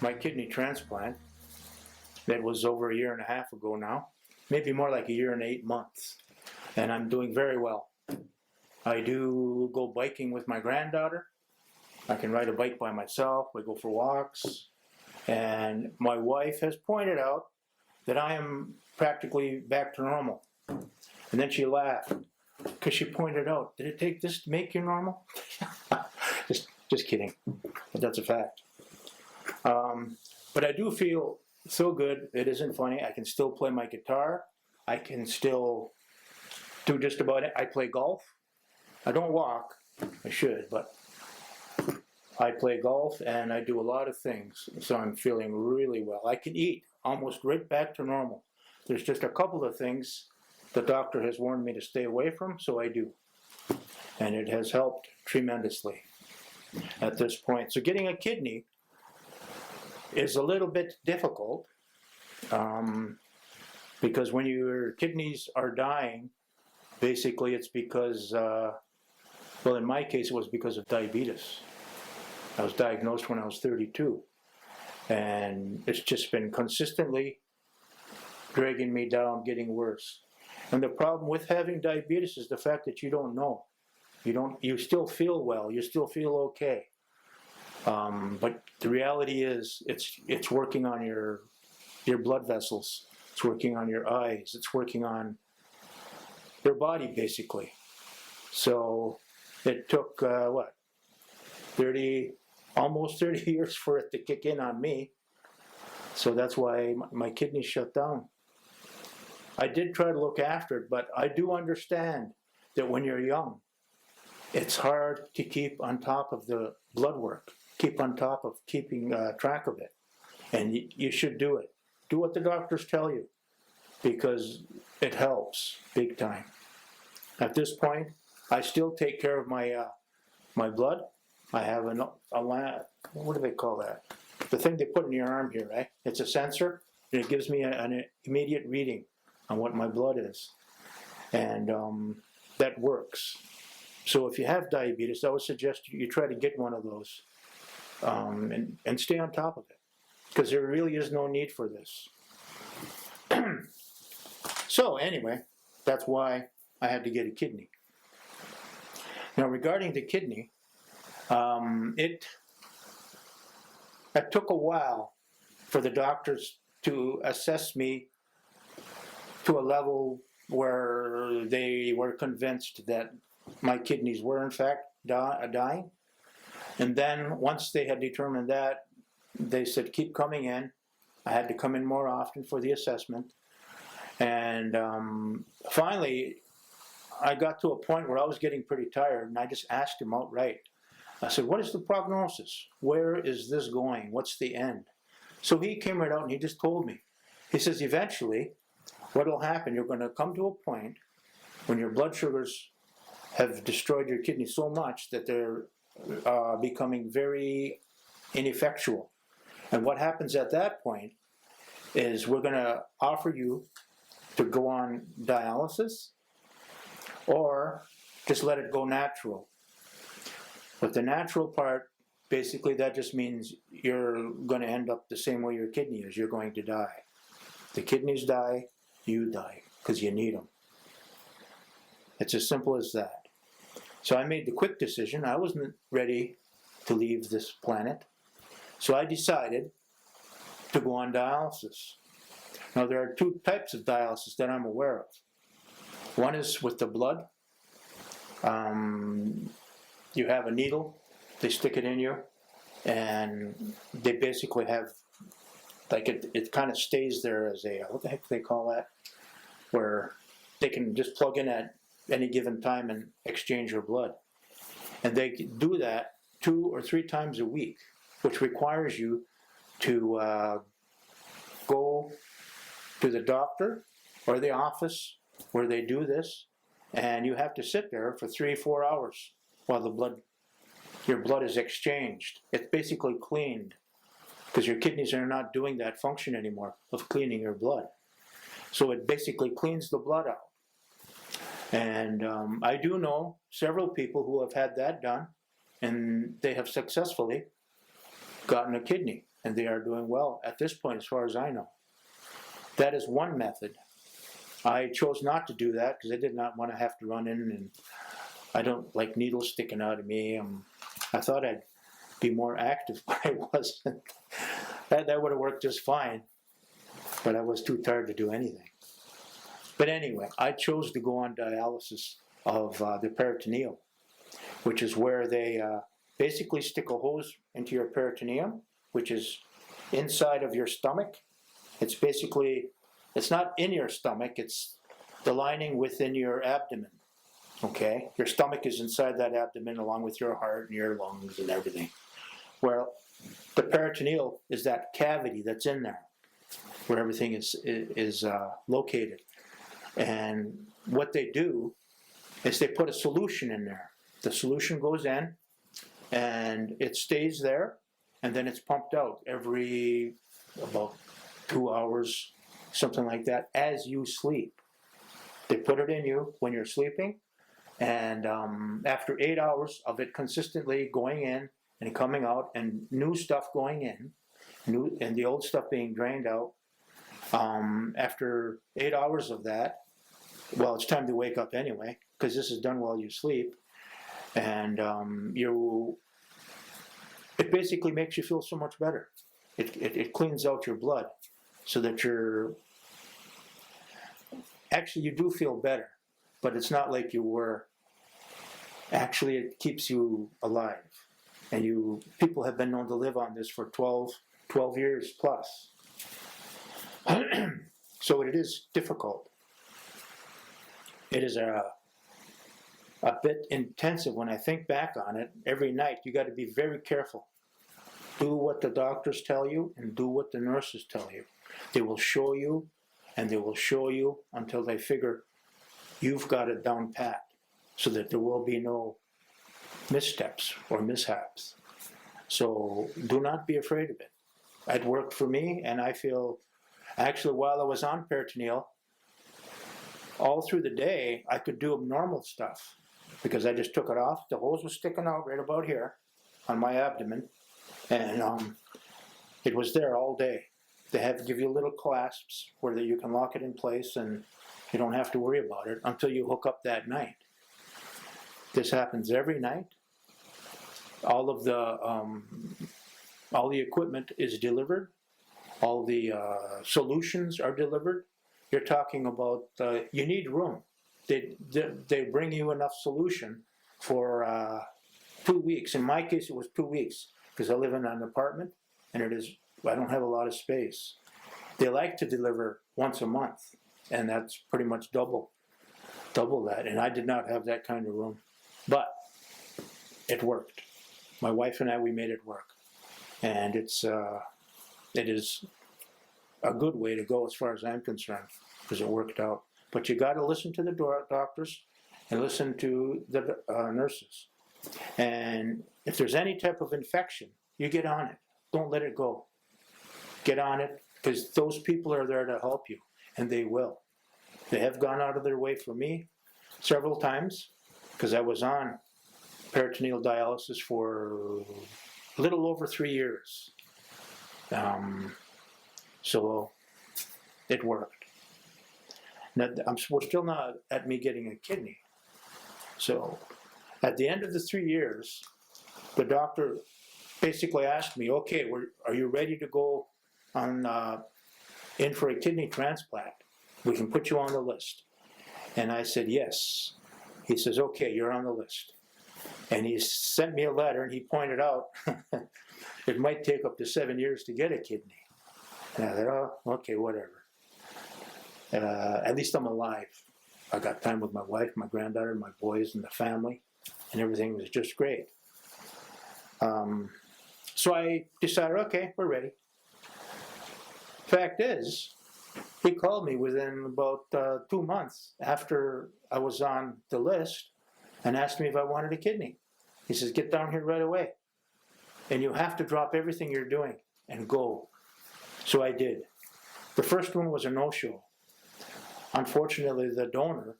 my kidney transplant. That was over a year and a half ago now, maybe more like a year and 8 months, and I'm doing very well. I do go biking with my granddaughter. I can ride a bike by myself. We go for walks, and my wife has pointed out that I am practically back to normal. And then she laughed because she pointed out, did it take this to make you normal? just kidding, but that's a fact. But I do feel so good. It isn't funny. I can still play my guitar. I can still do just about it. I play golf. I don't walk. I should, but I play golf and I do a lot of things. So I'm feeling really well. I can eat almost right back to normal. There's just a couple of things the doctor has warned me to stay away from, so I do. And it has helped tremendously at this point. So getting a kidney is a little bit difficult because when your kidneys are dying, basically it's because, well, in my case, it was because of diabetes. I was diagnosed when I was 32, and it's just been consistently dragging me down, getting worse. And the problem with having diabetes is the fact that you don't know. You still feel well, you still feel okay. But the reality is it's working on your blood vessels, it's working on your eyes, it's working on your body basically. So it took, almost 30 years for it to kick in on me. So that's why my kidneys shut down. I did try to look after it, but I do understand that when you're young, it's hard to keep on top of the blood work, keep on top of keeping track of it. And you should do it. Do what the doctors tell you, because it helps big time. At this point, I still take care of my blood. I have what do they call that? The thing they put in your arm here, right? It's a sensor, and it gives me an immediate reading on what my blood is. And that works. So if you have diabetes, I would suggest you try to get one of those and stay on top of it, because there really is no need for this. So anyway, that's why I had to get a kidney. Now regarding the kidney, it took a while for the doctors to assess me to a level where they were convinced that my kidneys were in fact dying. And then once they had determined that, they said keep coming in. I had to come in more often for the assessment. And finally, I got to a point where I was getting pretty tired, and I just asked him outright. I said, what is the prognosis? Where is this going? What's the end? So he came right out and he just told me. He says, eventually, what will happen, you're going to come to a point when your blood sugars have destroyed your kidney so much that they're becoming very ineffectual. And what happens at that point is we're going to offer you to go on dialysis or just let it go natural. But the natural part, basically that just means you're going to end up the same way your kidney is. You're going to die. The kidneys die, you die, because you need them. It's as simple as that. So I made the quick decision. I wasn't ready to leave this planet. So I decided to go on dialysis. Now there are two types of dialysis that I'm aware of. One is with the blood. You have a needle, they stick it in you, and they basically have, like it kind of stays there as a, what the heck do they call that? Where they can just plug in at any given time and exchange your blood. And they do that 2 or 3 times a week, which requires you to go to the doctor or the office where they do this, and you have to sit there for 3-4 hours while your blood is exchanged. It's basically cleaned, because your kidneys are not doing that function anymore of cleaning your blood. So it basically cleans the blood out. And I do know several people who have had that done, and they have successfully gotten a kidney. and they are doing well at this point, as far as I know. That is one method. I chose not to do that because I did not want to have to run in, and I don't like needles sticking out of me. I thought I'd be more active, but I wasn't. That would have worked just fine, but I was too tired to do anything. But anyway, I chose to go on dialysis of the peritoneal, which is where they basically stick a hose into your peritoneum, which is inside of your stomach. It's basically, it's not in your stomach, it's the lining within your abdomen, okay? Your stomach is inside that abdomen along with your heart and your lungs and everything. Well, the peritoneal is that cavity that's in there where everything is located. And what they do is they put a solution in there. The solution goes in and it stays there, and then it's pumped out every about 2 hours, something like that, as you sleep. They put it in you when you're sleeping, and after 8 hours of it consistently going in and coming out, and new stuff going in, and the old stuff being drained out, after 8 hours of that, well, it's time to wake up anyway, because this is done while you sleep, and it basically makes you feel so much better. It cleans out your blood so that actually you do feel better, but it's not like you were. Actually, it keeps you alive. And people have been known to live on this for 12 years plus. So it is difficult. It is a bit intensive when I think back on it. Every night you got to be very careful. Do what the doctors tell you and do what the nurses tell you. They will show you and they will show you until they figure you've got it down pat, so that there will be no missteps or mishaps. So do not be afraid of it. It worked for me, and I feel, actually while I was on peritoneal, all through the day I could do abnormal stuff because I just took it off. The hose was sticking out right about here on my abdomen, and it was there all day. They have to give you little clasps where you can lock it in place, and you don't have to worry about it until you hook up that night. This happens every night. All of the equipment is delivered. All the solutions are delivered. You're talking about, you need room. They bring you enough solution for 2 weeks. In my case, it was 2 weeks because I live in an apartment, and I don't have a lot of space. They like to deliver once a month, and that's pretty much double that. And I did not have that kind of room, but it worked. My wife and I, we made it work, and it is a good way to go as far as I'm concerned, because it worked out. But you got to listen to the doctors and listen to the nurses. And if there's any type of infection, you get on it. Don't let it go. Get on it, because those people are there to help you, and they will. They have gone out of their way for me several times, because I was on peritoneal dialysis for a little over 3 years. So it worked. Now, we're still not at me getting a kidney. So at the end of the 3 years, the doctor basically asked me, okay, are you ready to go in for a kidney transplant? We can put you on the list. And I said, yes. He says, okay, you're on the list. And he sent me a letter, and he pointed out it might take up to 7 years to get a kidney. And I thought, oh, okay, whatever. At least I'm alive. I got time with my wife, my granddaughter, my boys, and the family, and everything was just great. So I decided, okay, we're ready. Fact is, he called me within about 2 months after I was on the list and asked me if I wanted a kidney. He says, get down here right away. And you have to drop everything you're doing and go. So I did. The first one was a no-show. Unfortunately, the donor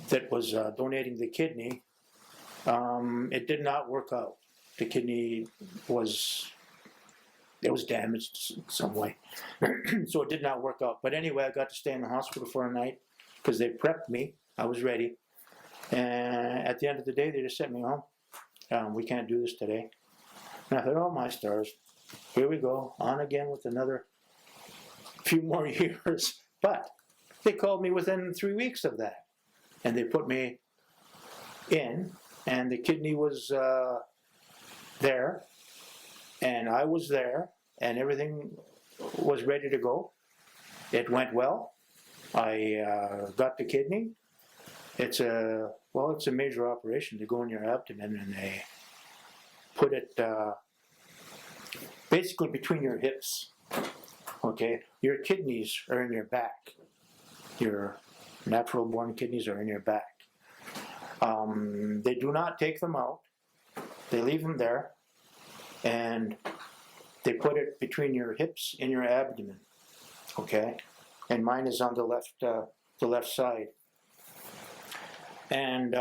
that was donating the kidney, it did not work out. The kidney was it was damaged some way. So it did not work out. But anyway, I got to stay in the hospital for a night because they prepped me. I was ready. And at the end of the day, they just sent me home. We can't do this today. And I thought, oh my stars, here we go, on again with another few more years. But they called me within 3 weeks of that. And they put me in, and the kidney was there, and I was there, and everything was ready to go. It went well. I got the kidney. It's a major operation. They go in your abdomen and they put it basically between your hips. Okay, your kidneys are in your back. Your natural born kidneys are in your back. They do not take them out. They leave them there, and they put it between your hips and your abdomen. Okay, and mine is on the left side. And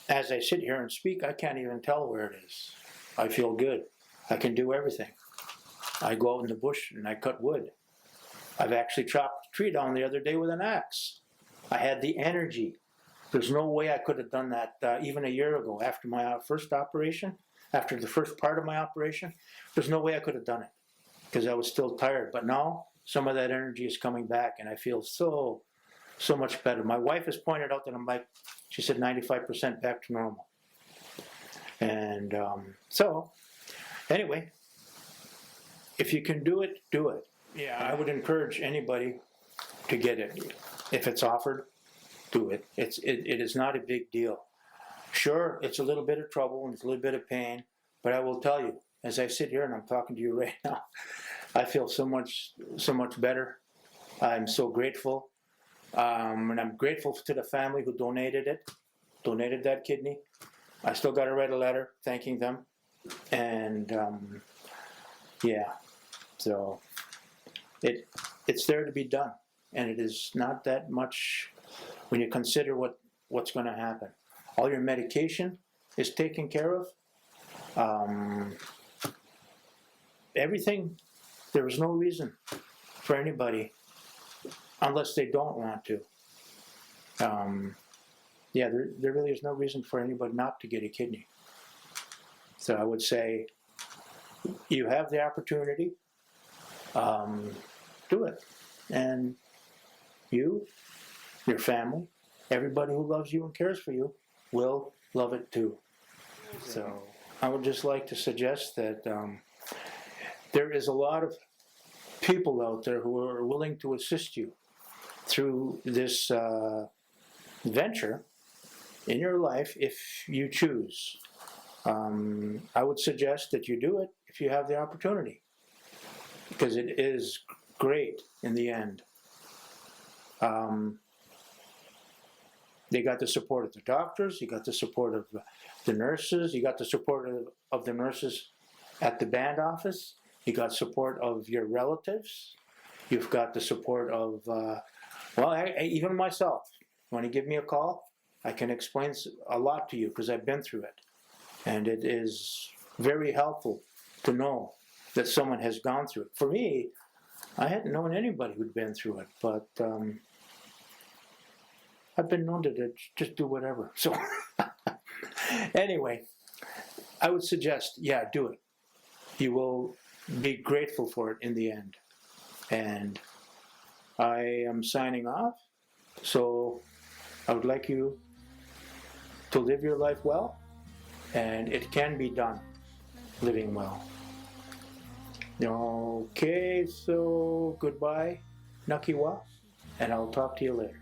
as I sit here and speak, I can't even tell where it is. I feel good. I can do everything. I go out in the bush and I cut wood. I've actually chopped a tree down the other day with an axe. I had the energy. There's no way I could have done that even a year ago after my first operation, after the first part of my operation. There's no way I could have done it because I was still tired. But now some of that energy is coming back and I feel so much better. My wife has pointed out that I'm like, she said 95% back to normal. And so, anyway, if you can do it, do it. Yeah, I would encourage anybody to get it. If it's offered, do it. It is not a big deal. Sure, it's a little bit of trouble and it's a little bit of pain, but I will tell you, as I sit here and I'm talking to you right now, I feel so much better. I'm so grateful. And I'm grateful to the family who donated that kidney. I still got to write a letter thanking them. And yeah, so it's there to be done. And it is not that much when you consider what's going to happen. All your medication is taken care of. Everything, there is no reason for anybody, unless they don't want to. Yeah, there really is no reason for anybody not to get a kidney. So I would say, you have the opportunity, do it. And you, your family, everybody who loves you and cares for you will love it too. So I would just like to suggest that there is a lot of people out there who are willing to assist you through this venture in your life if you choose. I would suggest that you do it if you have the opportunity, because it is great in the end. They got the support of the doctors, you got the support of the nurses, you got the support of the nurses at the band office, you got support of your relatives, you've got the support of, even myself. When you give me a call, I can explain a lot to you because I've been through it. And it is very helpful to know that someone has gone through it. For me, I hadn't known anybody who'd been through it, but I've been known to just do whatever. So anyway, I would suggest, yeah, do it. You will be grateful for it in the end. And I am signing off. So I would like you to live your life well, and it can be done, living well. Okay, so goodbye, Nakiwa, and I'll talk to you later.